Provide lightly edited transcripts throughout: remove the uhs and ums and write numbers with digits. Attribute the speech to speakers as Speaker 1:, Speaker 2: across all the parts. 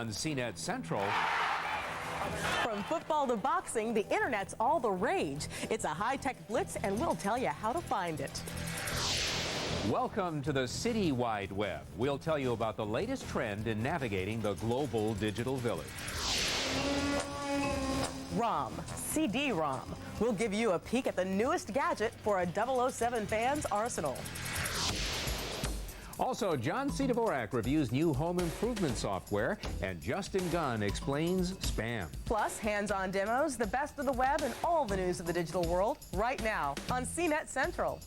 Speaker 1: on CNET Central.
Speaker 2: From football to boxing, the internet's all the rage. It's a high-tech blitz, and we'll tell you how to find it.
Speaker 1: Welcome to the City Wide Web. We'll tell you about the latest trend in navigating the global digital village.
Speaker 2: ROM, CD-ROM. We'll give you a peek at the newest gadget for a 007 fan's arsenal.
Speaker 1: Also, John C. Dvorak reviews new home improvement software, and Justin Gunn explains spam.
Speaker 2: Plus, hands-on demos, the best of the web, and all the news of the digital world right now on CNET Central.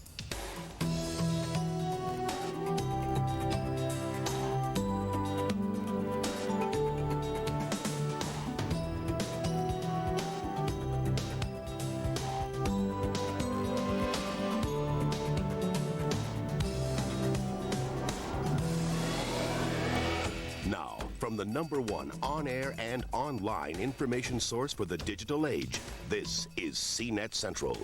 Speaker 3: From the #1 on-air and online information source for the digital age, this is CNET Central.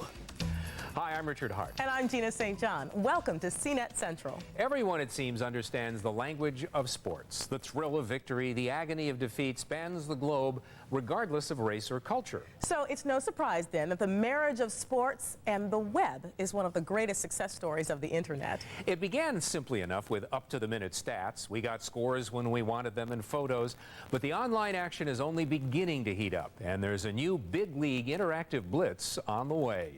Speaker 1: Hi, I'm Richard Hart.
Speaker 2: And I'm Gina St. John. Welcome to CNET Central.
Speaker 1: Everyone, it seems, understands the language of sports. The thrill of victory, the agony of defeat spans the globe, regardless of race or culture.
Speaker 2: So it's no surprise, then, that the marriage of sports and the web is one of the greatest success stories of the internet.
Speaker 1: It began simply enough with up-to-the-minute stats. We got scores when we wanted them and photos. But the online action is only beginning to heat up, and there's a new big league interactive blitz on the way.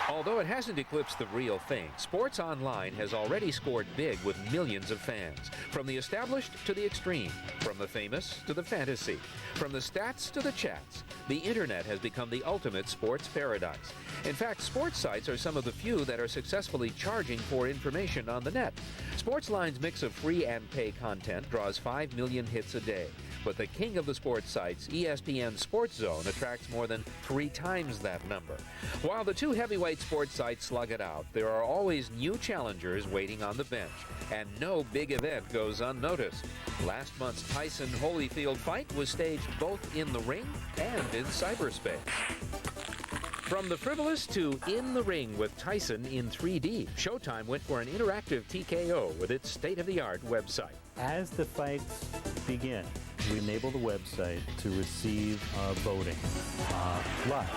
Speaker 1: Although it hasn't eclipsed the real thing, sports online has already scored big with millions of fans. From the established to the extreme, from the famous to the fantasy, from the stats to the chats, the internet has become the ultimate sports paradise. In fact, sports sites are some of the few that are successfully charging for information on the net. Sportsline's mix of free and pay content draws 5 million hits a day. But the king of the sports sites, ESPN Sports Zone, attracts more than 3 times that number. While the two heavyweight sports sites slug it out, there are always new challengers waiting on the bench, and no big event goes unnoticed. Last month's Tyson-Holyfield fight was staged both in the ring and in cyberspace. From the frivolous to in the ring with Tyson in 3D, Showtime went for an interactive TKO with its state-of-the-art website.
Speaker 4: As the fights begin, we enable the website to receive voting live.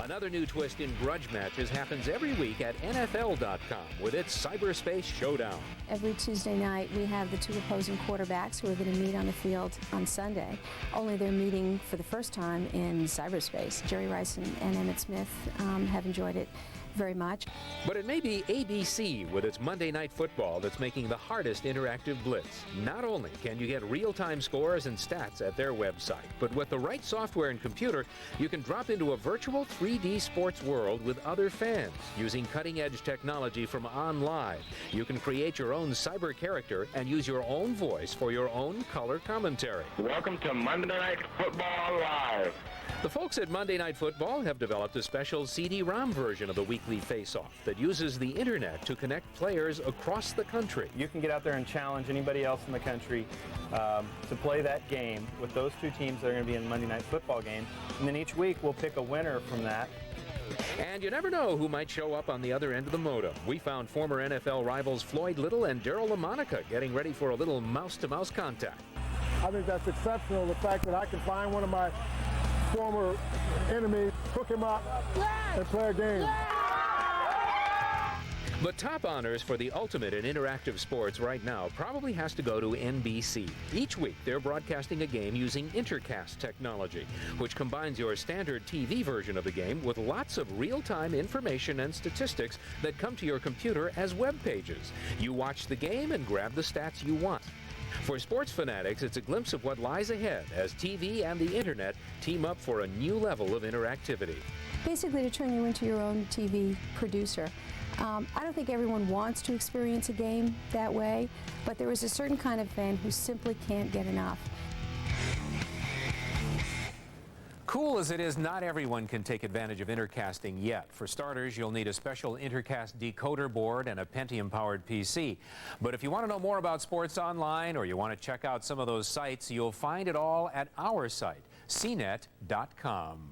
Speaker 1: Another new twist in grudge matches happens every week at NFL.com with its cyberspace showdown.
Speaker 5: Every Tuesday night we have the 2 opposing quarterbacks who are going to meet on the field on Sunday. Only they're meeting for the first time in cyberspace. Jerry Rice and Emmitt Smith have enjoyed it very much.
Speaker 1: But it may be ABC with its Monday Night Football that's making the hardest interactive blitz. Not only can you get real-time scores and stats at their website, but with the right software and computer, you can drop into a virtual 3D sports world with other fans. Using cutting-edge technology from OnLive, you can create your own cyber character and use your own voice for your own color commentary.
Speaker 6: Welcome to Monday Night Football Live.
Speaker 1: The folks at Monday Night Football have developed a special CD-ROM version of the weekly face-off that uses the internet to connect players across the country.
Speaker 7: You can get out there and challenge anybody else in the country to play that game with those 2 teams that are going to be in the Monday Night Football game. And then each week we'll pick a winner from that.
Speaker 1: And you never know who might show up on the other end of the modem. We found former NFL rivals Floyd Little and Daryl LaMonica getting ready for a little mouse-to-mouse contact.
Speaker 8: I think that's exceptional, the fact that I can find one of my former enemies, hook him up, and play a game.
Speaker 1: But top honors for the ultimate in interactive sports right now probably has to go to NBC. Each week, they're broadcasting a game using Intercast technology, which combines your standard TV version of the game with lots of real-time information and statistics that come to your computer as web pages. You watch the game and grab the stats you want. For sports fanatics, it's a glimpse of what lies ahead as TV and the internet team up for a new level of interactivity.
Speaker 5: Basically to turn you into your own TV producer. I don't think everyone wants to experience a game that way, but there is a certain kind of fan who simply can't get enough.
Speaker 1: Cool as it is, not everyone can take advantage of intercasting yet. For starters, you'll need a special Intercast decoder board and a Pentium-powered PC. But if you want to know more about sports online or you want to check out some of those sites, you'll find it all at our site, CNET.com.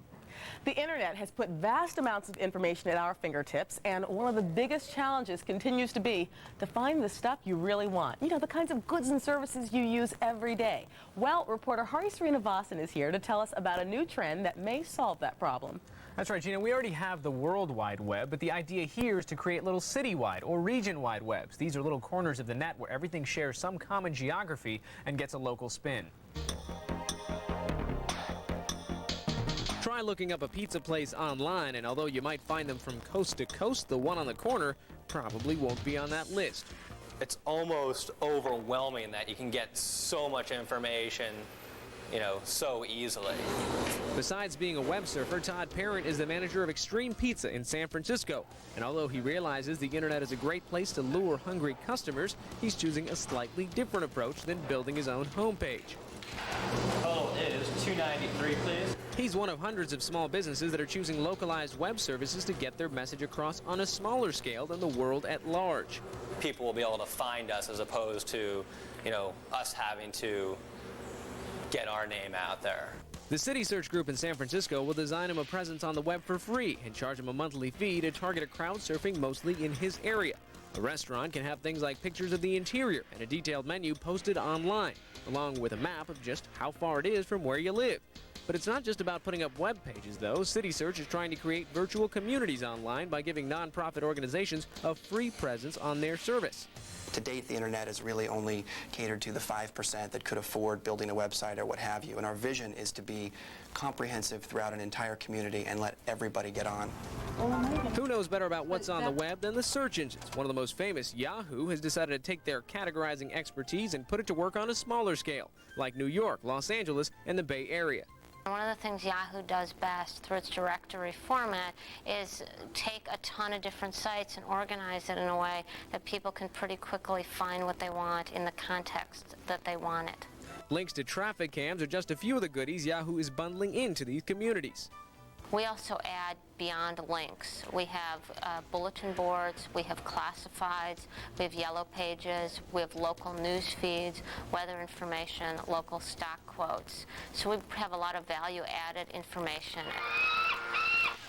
Speaker 2: The internet has put vast amounts of information at our fingertips, and one of the biggest challenges continues to be to find the stuff you really want. You know, the kinds of goods and services you use every day. Well, reporter Hari Srinivasan is here to tell us about a new trend that may solve that problem.
Speaker 9: That's right, Gina. We already have the World Wide Web, but the idea here is to create little city-wide or region-wide webs. These are little corners of the net where everything shares some common geography and gets a local spin. Try looking up a pizza place online, and although you might find them from coast to coast, the one on the corner probably won't be on that list.
Speaker 10: It's almost overwhelming that you can get so much information, you know, so easily.
Speaker 9: Besides being a web surfer, Todd Parent is the manager of Extreme Pizza in San Francisco. And although he realizes the internet is a great place to lure hungry customers, he's choosing a slightly different approach than building his own homepage.
Speaker 10: Total is $293, please.
Speaker 9: He's one of hundreds of small businesses that are choosing localized web services to get their message across on a smaller scale than the world at large.
Speaker 10: People will be able to find us as opposed to, you know, us having to get our name out there.
Speaker 9: The City Search Group in San Francisco will design him a presence on the web for free and charge him a monthly fee to target a crowd surfing mostly in his area. A restaurant can have things like pictures of the interior and a detailed menu posted online, along with a map of just how far it is from where you live. But it's not just about putting up web pages, though. City Search is trying to create virtual communities online by giving nonprofit organizations a free presence on their service.
Speaker 11: To date, the internet has really only catered to the 5% that could afford building a website or what have you. And our vision is to be comprehensive throughout an entire community and let everybody get on.
Speaker 9: Who knows better about what's on the web than the search engines? One of the most famous, Yahoo, has decided to take their categorizing expertise and put it to work on a smaller scale, like New York, Los Angeles, and the Bay Area.
Speaker 12: One of the things Yahoo does best through its directory format is take a ton of different sites and organize it in a way that people can pretty quickly find what they want in the context that they want it.
Speaker 9: Links to traffic cams are just a few of the goodies Yahoo is bundling into these communities.
Speaker 12: We also add beyond links. We have bulletin boards, we have classifieds, we have yellow pages, we have local news feeds, weather information, local stock quotes. So we have a lot of value-added information.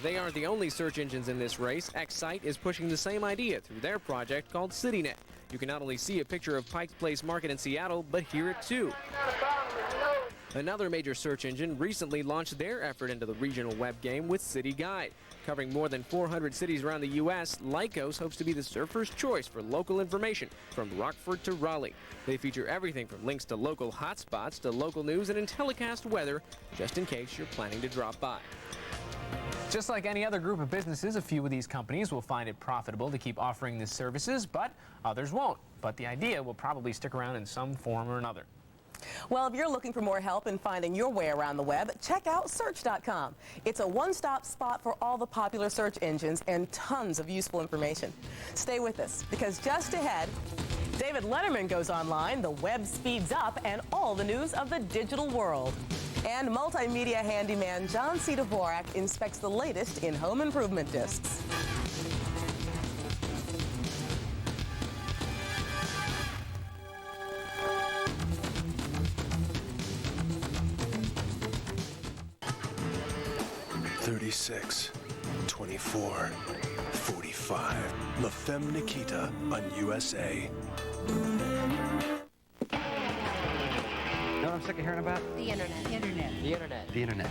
Speaker 9: They aren't the only search engines in this race. Excite is pushing the same idea through their project called CityNet. You can not only see a picture of Pike's Place Market in Seattle, but hear it too. Another major search engine recently launched their effort into the regional web game with City Guide. Covering more than 400 cities around the U.S., Lycos hopes to be the surfer's choice for local information from Rockford to Raleigh. They feature everything from links to local hotspots to local news and telecast weather, just in case you're planning to drop by. Just like any other group of businesses, a few of these companies will find it profitable to keep offering these services, but others won't. But the idea will probably stick around in some form or another.
Speaker 2: Well, if you're looking for more help in finding your way around the web, check out Search.com. It's a one-stop spot for all the popular search engines and tons of useful information. Stay with us, because just ahead, David Letterman goes online, the web speeds up, and all the news of the digital world. And multimedia handyman John C. Dvorak inspects the latest in home improvement discs.
Speaker 3: $36, $24, $45. La Femme Nikita on USA.
Speaker 13: You know what I'm sick of hearing about?
Speaker 14: The internet.
Speaker 13: The internet. The internet.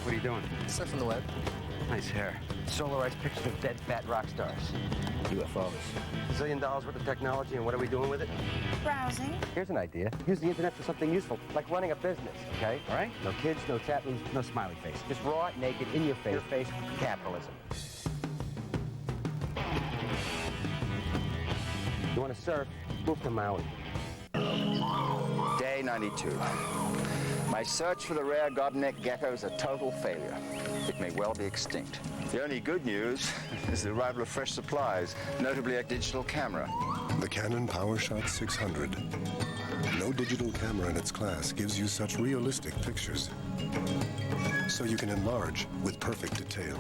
Speaker 13: What are you doing?
Speaker 14: Surfing the web.
Speaker 13: Nice hair. Solarized pictures of dead fat rock stars. UFOs. $1 zillion worth of technology, and what are we doing with it?
Speaker 14: Browsing.
Speaker 13: Here's an idea. Use the internet for something useful, like running a business, okay? All right? No kids, no chat rooms, no smiley face. Just raw, naked, in your face capitalism. You want to surf? Move to Maui.
Speaker 15: Day 92. My search for the rare gobneck gecko is a total failure. It may well be extinct. The only good news is the arrival of fresh supplies, notably a digital camera.
Speaker 3: The Canon PowerShot 600. No digital camera in its class gives you such realistic pictures. So you can enlarge with perfect detail.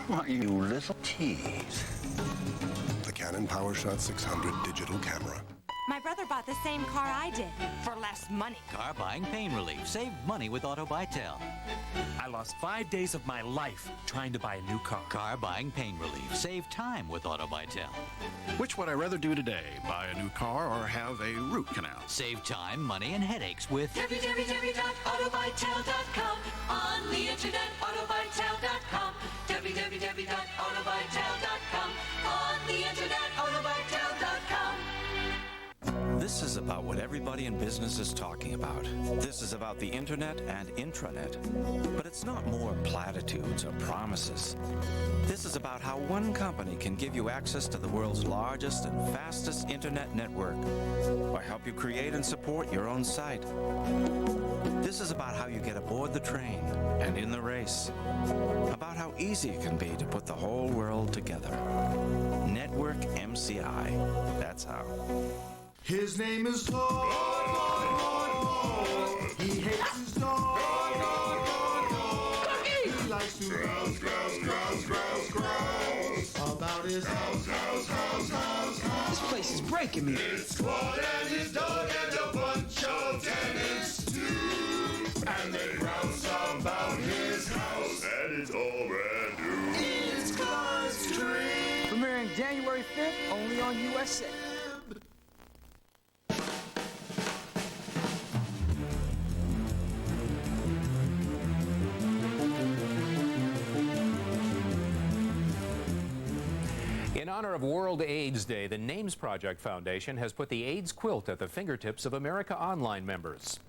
Speaker 15: Why, you little tease.
Speaker 3: The Canon PowerShot 600 digital camera.
Speaker 14: My brother bought the same car I did for less money.
Speaker 16: Car buying pain relief. Save money with Auto Buy Tel.
Speaker 17: I lost 5 days of my life trying to buy a new car.
Speaker 16: Car buying pain relief. Save time with Auto Buy Tel.
Speaker 18: Which would I rather do today? Buy a new car or have a root canal?
Speaker 16: Save time, money, and headaches with
Speaker 19: www.autobuytel.com. On the internet, autobuytel.com. www.autobuytel.com. On the internet, autobuytel.com.
Speaker 20: This is about what everybody in business is talking about. This is about the internet and intranet. But it's not more platitudes or promises. This is about how one company can give you access to the world's largest and fastest internet network, or help you create and support your own site. This is about how you get aboard the train and in the race. About how easy it can be to put the whole world together. Network MCI. That's how.
Speaker 21: His name is Lord. He hates his dog. He likes to grouse about his house.
Speaker 22: This place is breaking me.
Speaker 21: It's Claude and his dog and a bunch of tenants too. And they grouse about his house. And it's all brand new. It's Claude's Street.
Speaker 22: Premiering January 5th, only on USA.
Speaker 1: In honor of World AIDS Day, the Names Project Foundation has put the AIDS quilt at the fingertips of America Online members.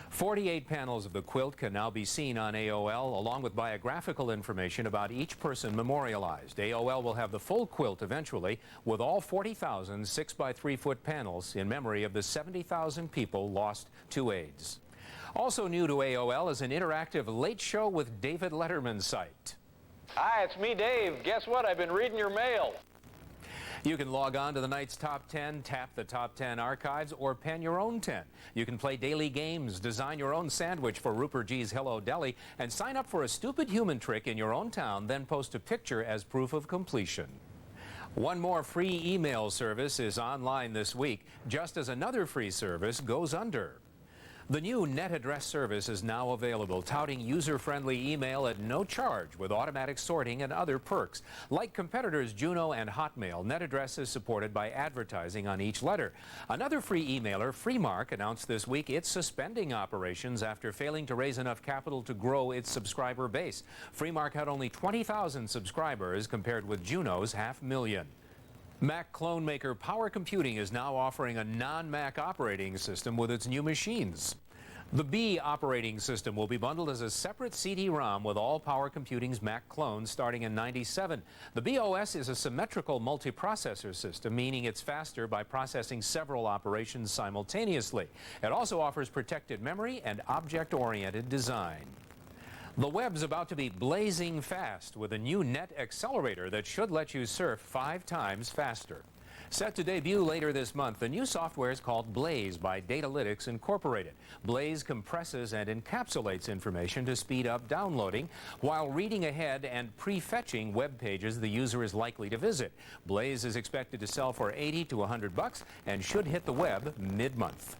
Speaker 1: 48 panels of the quilt can now be seen on AOL, along with biographical information about each person memorialized. AOL will have the full quilt eventually, with all 40,000 6x3-foot panels in memory of the 70,000 people lost to AIDS. Also new to AOL is an interactive Late Show with David Letterman site.
Speaker 23: Hi, it's me, Dave. Guess what? I've been reading your mail.
Speaker 1: You can log on to the night's top 10, tap the top 10 archives, or pen your own 10. You can play daily games, design your own sandwich for Rupert G's Hello Deli, and sign up for a stupid human trick in your own town, then post a picture as proof of completion. One more free email service is online this week, just as another free service goes under. The new net address service is now available, touting user-friendly email at no charge with automatic sorting and other perks. Like competitors Juno and Hotmail, net address is supported by advertising on each letter. Another free emailer, Freemark, announced this week it's suspending operations after failing to raise enough capital to grow its subscriber base. Freemark had only 20,000 subscribers compared with Juno's 500,000. Mac clone maker Power Computing is now offering a non-Mac operating system with its new machines. The B operating system will be bundled as a separate CD-ROM with all Power Computing's Mac clones starting in '97. The BOS is a symmetrical multiprocessor system, meaning it's faster by processing several operations simultaneously. It also offers protected memory and object-oriented design. The web's about to be blazing fast with a new net accelerator that should let you surf 5 times faster. Set to debut later this month, the new software is called Blaze by Datalytics Incorporated. Blaze compresses and encapsulates information to speed up downloading while reading ahead and prefetching web pages the user is likely to visit. Blaze is expected to sell for $80 to $100 and should hit the web mid-month.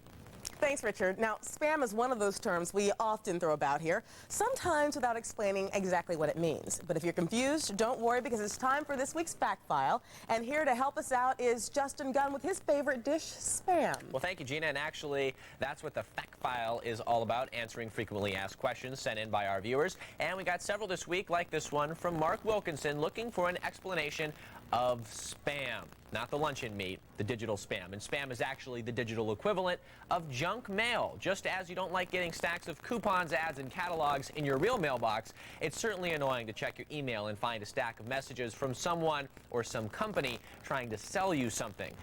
Speaker 2: Thanks, Richard. Now, spam is one of those terms we often throw about here, sometimes without explaining exactly what it means. But if you're confused, don't worry, because it's time for this week's Fact File. And here to help us out is Justin Gunn with his favorite dish, spam.
Speaker 24: Well, thank you, Gina. And actually, that's what the Fact File is all about, answering frequently asked questions sent in by our viewers. And we got several this week, like this one from Mark Wilkinson, looking for an explanation of spam. Not the luncheon meat, the digital spam. And spam is actually the digital equivalent of junk mail. Just as you don't like getting stacks of coupons, ads, and catalogs in your real mailbox, it's certainly annoying to check your email and find a stack of messages from someone or some company trying to sell you something.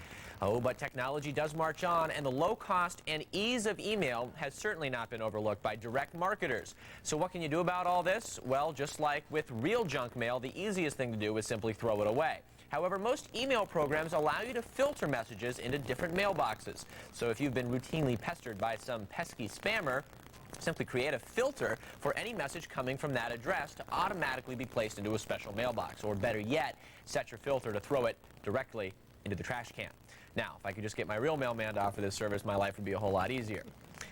Speaker 24: Oh, but technology does march on, and the low cost and ease of email has certainly not been overlooked by direct marketers. So what can you do about all this? Well, just like with real junk mail, the easiest thing to do is simply throw it away. However, most email programs allow you to filter messages into different mailboxes. So if you've been routinely pestered by some pesky spammer, simply create a filter for any message coming from that address to automatically be placed into a special mailbox. Or better yet, set your filter to throw it directly into the trash can. Now, if I could just get my real mailman to offer this service, my life would be a whole lot easier.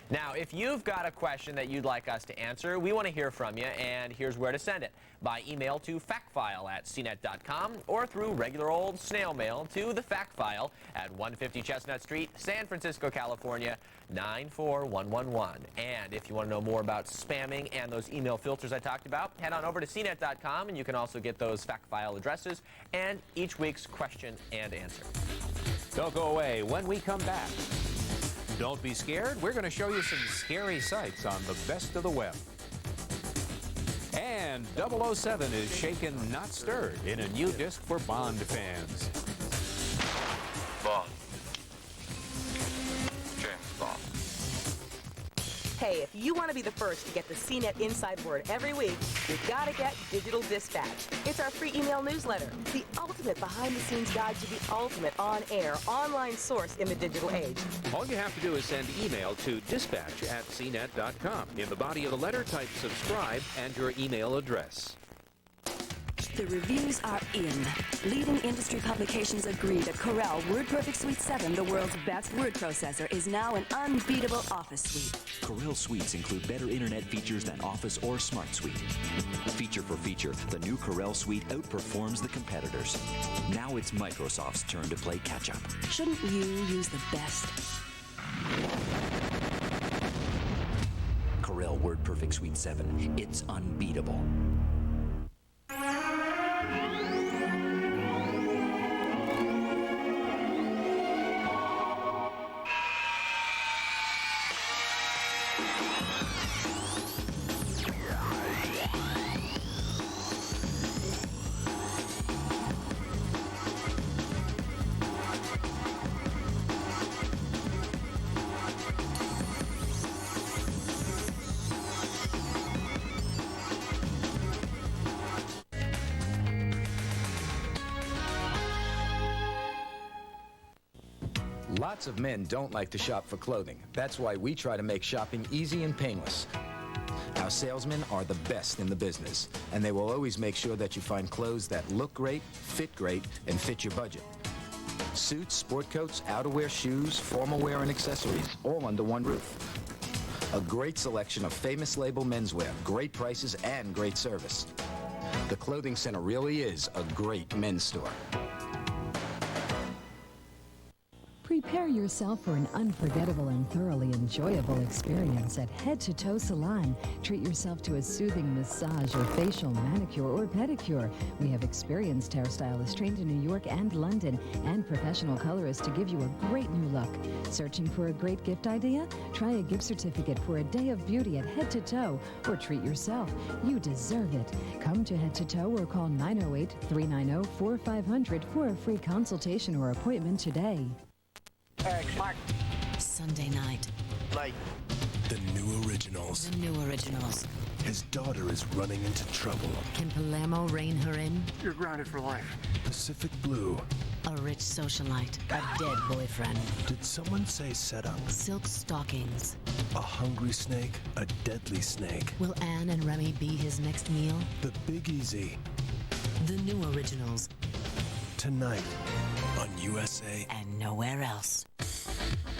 Speaker 24: Now, if you've got a question that you'd like us to answer, we want to hear from you, and here's where to send it. By email to factfile@cnet.com or through regular old snail mail to the Fact File at 150 Chestnut Street, San Francisco, California, 94111. And if you want to know more about spamming and those email filters I talked about, head on over to CNET.com, and you can also get those Fact File addresses and each week's question and answer.
Speaker 1: Don't go away. When we come back, don't be scared. We're going to show you some scary sights on the best of the web. And 007 is shaken, not stirred, in a new disc for Bond fans.
Speaker 4: Bond. James Bond.
Speaker 2: Hey, if you want to be the first to get the CNET Inside Word every week, you've got to get Digital Dispatch. It's our free email newsletter, the ultimate behind-the-scenes guide to the ultimate on-air, online source in the digital age.
Speaker 1: All you have to do is send email to dispatch@cnet.com. In the body of the letter, type subscribe and your email address.
Speaker 6: The reviews are in. Leading industry publications agree that Corel WordPerfect Suite 7, the world's best word processor, is now an unbeatable Office suite.
Speaker 7: Corel suites include better internet features than Office or Smart Suite. Feature for feature, the new Corel suite outperforms the competitors. Now it's Microsoft's turn to play catch-up.
Speaker 6: Shouldn't you use the best?
Speaker 7: Corel WordPerfect Suite 7. It's unbeatable.
Speaker 8: Lots of men don't like to shop for clothing. That's why we try to make shopping easy and painless. Our salesmen are the best in the business, and they will always make sure that you find clothes that look great, fit great, and fit your budget. Suits, sport coats, outerwear, shoes, formal wear, and accessories, all under one roof. A great selection of famous label menswear, great prices, and great service. The Clothing Center really is a great men's store.
Speaker 25: Prepare yourself for an unforgettable and thoroughly enjoyable experience at Head to Toe Salon. Treat yourself to a soothing massage or facial manicure or pedicure. We have experienced hairstylists trained in New York and London and professional colorists to give you a great new look. Searching for a great gift idea? Try a gift certificate for a day of beauty at Head to Toe or treat yourself. You deserve it. Come to Head to Toe or call 908-390-4500 for a free consultation or appointment today.
Speaker 26: Eric, Mark.
Speaker 6: Sunday night.
Speaker 26: Like
Speaker 3: The new originals.
Speaker 6: The new originals.
Speaker 3: His daughter is running into trouble.
Speaker 6: Can Palermo rein her in?
Speaker 26: You're grounded for life.
Speaker 3: Pacific Blue.
Speaker 6: A rich socialite. A dead boyfriend.
Speaker 3: Did someone say setup?
Speaker 6: Silk stockings.
Speaker 3: A hungry snake, a deadly snake.
Speaker 6: Will Anne and Remy be his next meal?
Speaker 3: The Big Easy.
Speaker 6: The new originals.
Speaker 3: Tonight on USA.
Speaker 6: And nowhere else.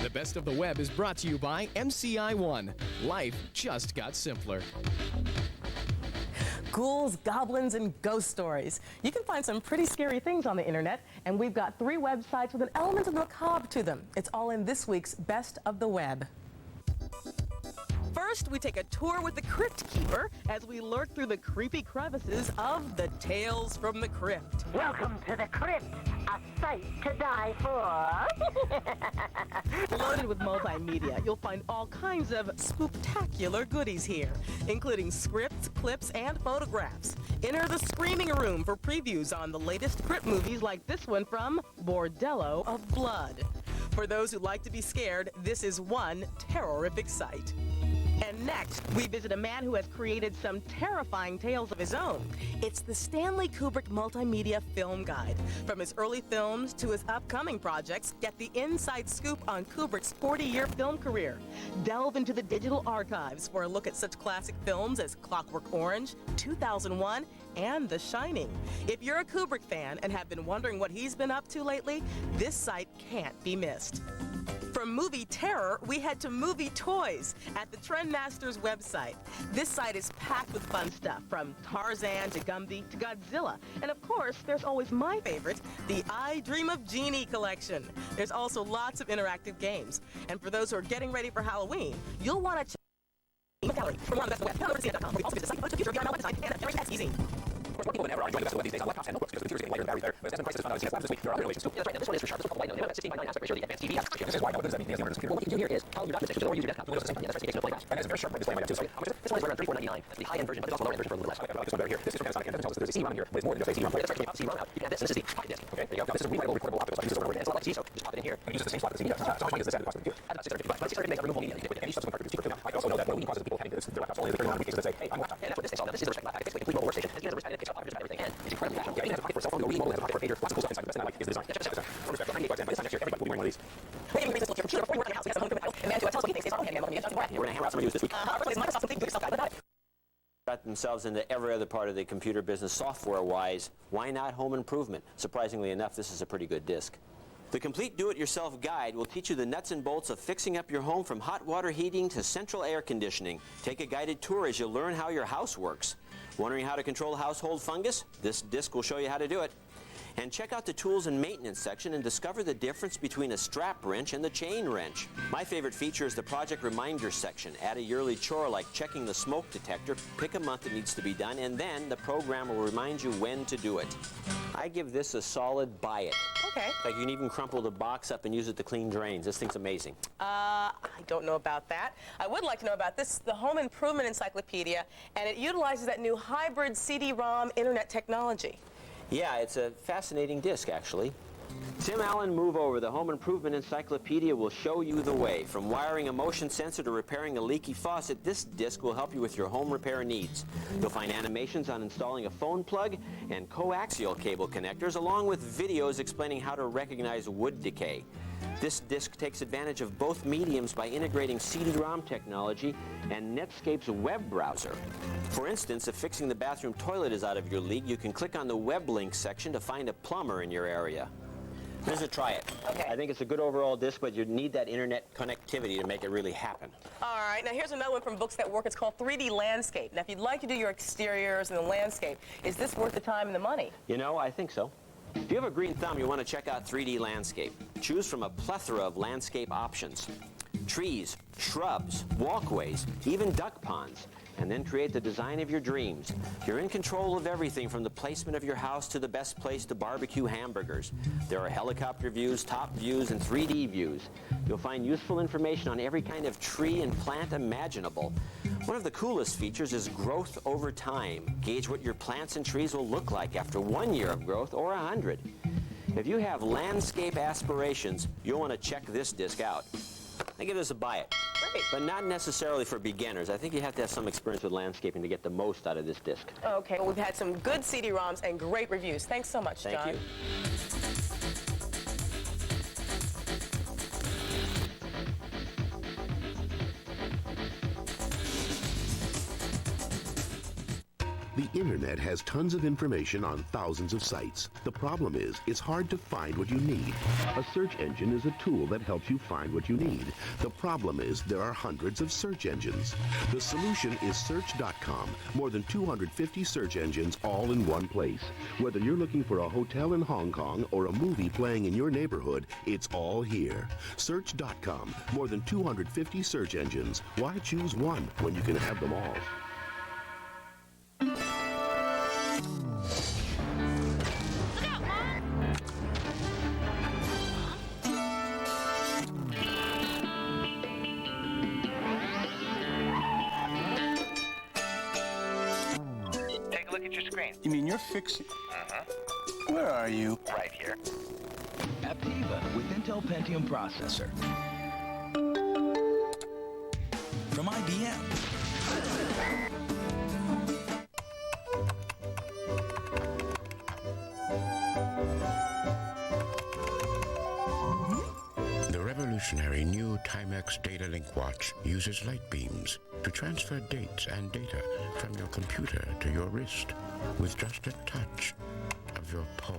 Speaker 9: The Best of the Web is brought to you by MCI One. Life just got simpler.
Speaker 2: Ghouls, goblins, and ghost stories. You can find some pretty scary things on the internet, and we've got 3 websites with an element of macabre to them. It's all in this week's Best of the Web. First, we take a tour with the Crypt Keeper as we lurk through the creepy crevices of the Tales from the Crypt.
Speaker 27: Welcome to the Crypt, a sight to die for.
Speaker 2: Loaded with multimedia, you'll find all kinds of spooktacular goodies here, including scripts, clips, and photographs. Enter the screaming room for previews on the latest Crypt movies like this one from Bordello of Blood. For those who like to be scared, this is one terrorific sight. And next, we visit a man who has created some terrifying tales of his own. It's the Stanley Kubrick Multimedia Film Guide. From his early films to his upcoming projects, get the inside scoop on Kubrick's 40-year film career. Delve into the digital archives for a look at such classic films as Clockwork Orange, 2001, and The Shining. If you're a Kubrick fan and have been wondering what he's been up to lately, this site can't be missed. From movie terror, we head to movie toys at the Trendmasters website. This site is packed with fun stuff, from Tarzan to Gumby to Godzilla. And of course, there's always my favorite, the I Dream of Jeannie collection. There's also lots of interactive games. And for those who are getting ready for Halloween, you'll want to check the gallery from one of the best web. CNET.com. We also visit the site, the future of VR design, and a very fast easy. Of course, more people than ever are enjoying the best of the web these days on laptops and notebooks because the computer's getting lighter and batteries there. But as prices found out CNET Labs this week, there are other innovations too. Yeah, that's right. Now, this one is for sharp. This one's called light. Now, that's 16 by 9 aspect ratio, the advanced TV. This is why. What does that mean? Well, what you can do here is follow your document section or use your desktop. Windows is the same. Yeah, that's right. So you can no playback. And it's a very sharp display like that too. So how much is it? This one is around $34.99. That's the high-end version, but there's also a lower-end version for a little less. I like this one better here. This is from Panasonic and it tells us there's a CD-ROM in here, but it's more than just a CD-ROM. Yeah, that's right. You can pop the CD-ROM out. You can have this, and this is the hard disk. Okay, there you go. Now, this is a rewritable, recordable optical slot. It uses over and over again. It's a lot like CD, so just pop it in here, and it uses the same slot that the CD does. So how much money is this at the cost of the computer? About $655. But $600 makes removable media. You can put any subsequent cartridges cheaper too. Now, I also know that leading causes of people having their laptops only the 39 cases that say, hey, I'm a laptop. And that's what this takes off. Now, this is the laptop. It's basically a complete mobile workstation. It has a wrist pad, it takes up 5 just about everything, and it's incredibly fast. Yeah, it has a pocket for a cell phone, no reading mode, it has a pocket for a pager, lots of cool stuff inside. The best thing I like is the design. That's just $98 and by this time next year, everybody will be wearing one of these. Maybe we your computer before you work in the house. We have some home equipment and man to tell us what he thinks is all handy. We're going to hammer out some reviews this week. First is Microsoft Complete Do-It-Yourself Guide. What about it?
Speaker 5: Got themselves into every other part of the computer business software-wise. Why not home improvement? Surprisingly enough, this is a pretty good disc. The Complete Do-It-Yourself Guide will teach you the nuts and bolts of fixing up your home from hot water heating to central air conditioning. Take a guided tour as you learn how your house works. Wondering how to control household fungus? This disc will show you how to do it. And check out the tools and maintenance section and discover the difference between a strap wrench and the chain wrench. My favorite feature is the project reminder section. Add a yearly chore like checking the smoke detector, pick a month it needs to be done, and then the program will remind you when to do it. I give this a solid buy it.
Speaker 2: Okay.
Speaker 5: Like you can even crumple the box up and use it to clean drains. This thing's amazing.
Speaker 2: I don't know about that. I would like to know about this, the Home Improvement Encyclopedia, and it utilizes that new hybrid CD-ROM internet technology.
Speaker 5: Yeah, it's a fascinating disc, actually. Tim Allen, move over. The Home Improvement Encyclopedia will show you the way. From wiring a motion sensor to repairing a leaky faucet, this disc will help you with your home repair needs. You'll find animations on installing a phone plug and coaxial cable connectors, along with videos explaining how to recognize wood decay. This disc takes advantage of both mediums by integrating CD-ROM technology and Netscape's web browser. For instance, if fixing the bathroom toilet is out of your league, you can click on the web link section to find a plumber in your area. Visit, try it.
Speaker 2: Okay.
Speaker 5: I think it's a good overall disc, but you need that internet connectivity to make it really happen.
Speaker 2: All right, now here's another one from Books That Work. It's called 3D Landscape. Now, if you'd like to do your exteriors and the landscape, is this worth the time and the money?
Speaker 5: You know, I think so. If you have a green thumb, you want to check out 3D Landscape. Choose from a plethora of landscape options. Trees, shrubs, walkways, even duck ponds. And then create the design of your dreams. You're in control of everything from the placement of your house to the best place to barbecue hamburgers. There are helicopter views, top views, and 3D views. You'll find useful information on every kind of tree and plant imaginable. One of the coolest features is growth over time. Gauge what your plants and trees will look like after 1 year of growth or 100. If you have landscape aspirations, you'll want to check this disc out. I give this a buy it.
Speaker 2: Great.
Speaker 5: But not necessarily for beginners. I think you have to have some experience with landscaping to get the most out of this disc.
Speaker 2: Okay, well, we've had some good CD-ROMs and great reviews. Thanks so much, John.
Speaker 5: Thank you.
Speaker 10: The internet has tons of information on thousands of sites. The problem is, it's hard to find what you need. A search engine is a tool that helps you find what you need. The problem is, there are hundreds of search engines. The solution is Search.com. More than 250 search engines all in one place. Whether you're looking for a hotel in Hong Kong or a movie playing in your neighborhood, it's all here. Search.com. More than 250 search engines. Why choose one when you can have them all?
Speaker 11: Take a look at your screen.
Speaker 12: You mean you're fixing?
Speaker 11: Mm-hmm.
Speaker 12: Where are you?
Speaker 11: Right here.
Speaker 12: Aptiva with Intel Pentium processor.
Speaker 11: From IBM.
Speaker 13: The revolution revolutionary new Timex Data Link watch uses light beams to transfer dates and data from your computer to your wrist with just a touch of your paw.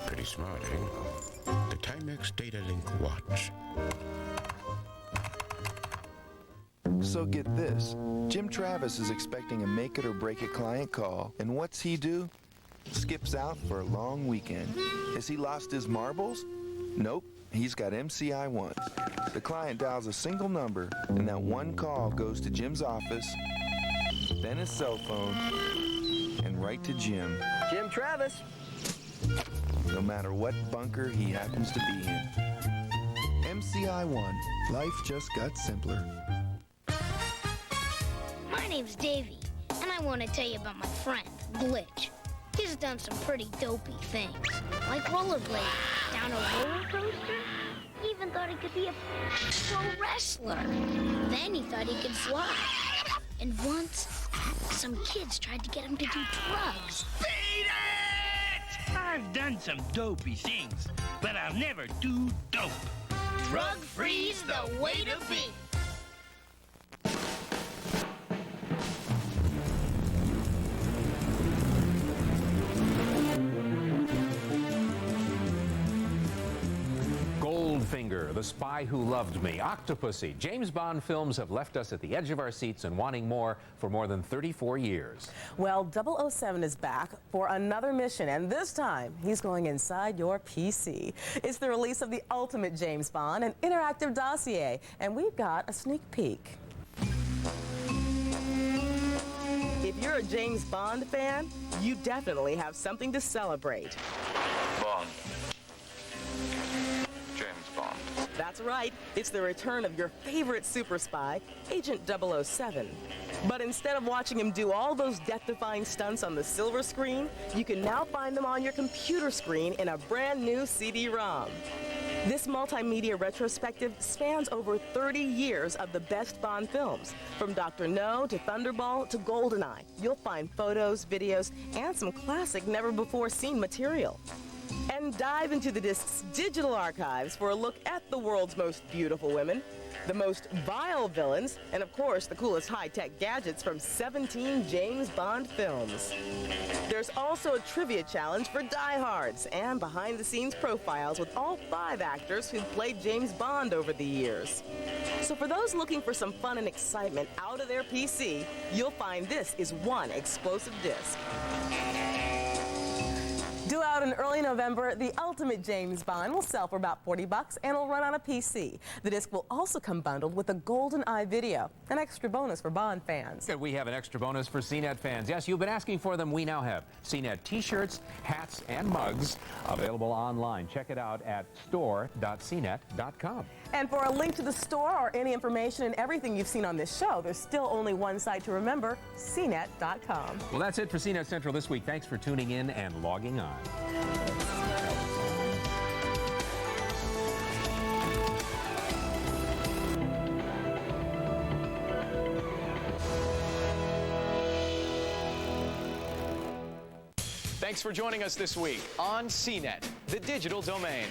Speaker 13: Pretty smart, eh? The Timex Data Link watch.
Speaker 14: So get this. Jim Travis is expecting a make-it-or-break-it client call, and what's he do? Skips out for a long weekend. Has he lost his marbles? Nope, he's got MCI One. The client dials a single number, and that one call goes to Jim's office, then his cell phone, and right to Jim.
Speaker 22: Jim Travis.
Speaker 14: No matter what bunker he happens to be in. MCI One. Life just got simpler.
Speaker 15: My name's Davey, and I want to tell you about my friend, Glitch. He's done some pretty dopey things, like rollerblading down a roller coaster. He even thought he could be a pro wrestler. Then he thought he could fly. And once, some kids tried to get him to do drugs.
Speaker 11: Beat it! I've done some dopey things, but I'll never do dope.
Speaker 15: Drug-free's the way to be.
Speaker 1: Goldfinger, The Spy Who Loved Me, Octopussy. James Bond films have left us at the edge of our seats and wanting more for more than 34 years.
Speaker 2: Well, 007 is back for another mission, and this time he's going inside your PC. It's the release of the ultimate James Bond, an interactive dossier, and we've got a sneak peek. If you're a James Bond fan, you definitely have something to celebrate.
Speaker 4: Bond. James Bond.
Speaker 2: That's right. It's the return of your favorite super spy, Agent 007. But instead of watching him do all those death-defying stunts on the silver screen, you can now find them on your computer screen in a brand new CD-ROM. This multimedia retrospective spans over 30 years of the best Bond films. From Dr. No to Thunderball to GoldenEye, you'll find photos, videos, and some classic never-before-seen material. And dive into the disc's digital archives for a look at the world's most beautiful women, the most vile villains, and of course the coolest high-tech gadgets from 17 James Bond films. There's also a trivia challenge for diehards and behind-the-scenes profiles with all 5 actors who've played James Bond over the years. So for those looking for some fun and excitement out of their PC, you'll find this is one explosive disc. Due out in early November, the ultimate James Bond will sell for about $40 and will run on a PC. The disc will also come bundled with a GoldenEye video, an extra bonus for Bond fans.
Speaker 1: And we have an extra bonus for CNET fans. Yes, you've been asking for them. We now have CNET t-shirts, hats, and mugs available online. Check it out at store.cnet.com.
Speaker 2: And for a link to the store or any information and everything you've seen on this show, there's still only one site to remember, cnet.com.
Speaker 1: Well, that's it for CNET Central this week. Thanks for tuning in and logging on.
Speaker 9: Thanks for joining us this week on CNET, the digital domain.